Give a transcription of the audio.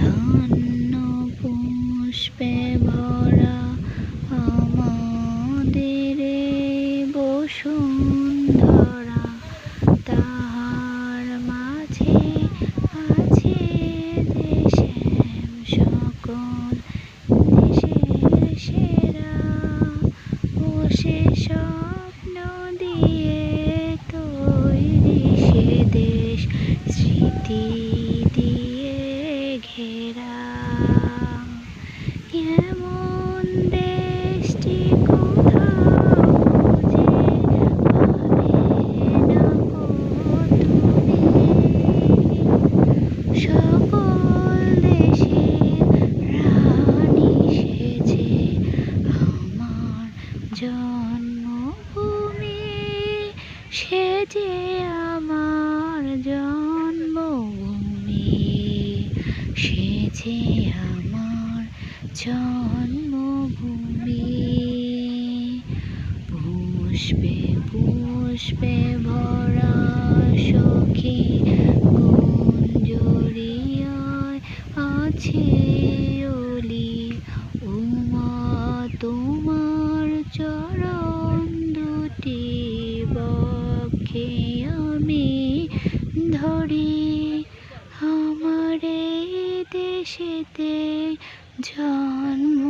ধান্য পুষ্পে ভরা আমাদের বসুন্ধরা, তাহার মাঝে আছে দেশের সকল দেশের সেরা। ও সে স্বপ্ন দিয়ে তৈরি সে দেশ, স্মৃতি দিয়ে ঘেরা। এমন দেশটি কোথাও খুঁজে পাবে না গো তুমি। সকল দেশের রানী সেজে আমার জন্মভূমি, সেজে আমার জন্মভূমি, সেজে আমার জন্মভূমি। পুষ্পে পুষ্পে ভরা সখী গুঞ্জরিয়ায় আছে অলি, ওমা তোমার চরণ দুটি বক্ষে আমি ধরি। আমার এই দেশেতে জন্ম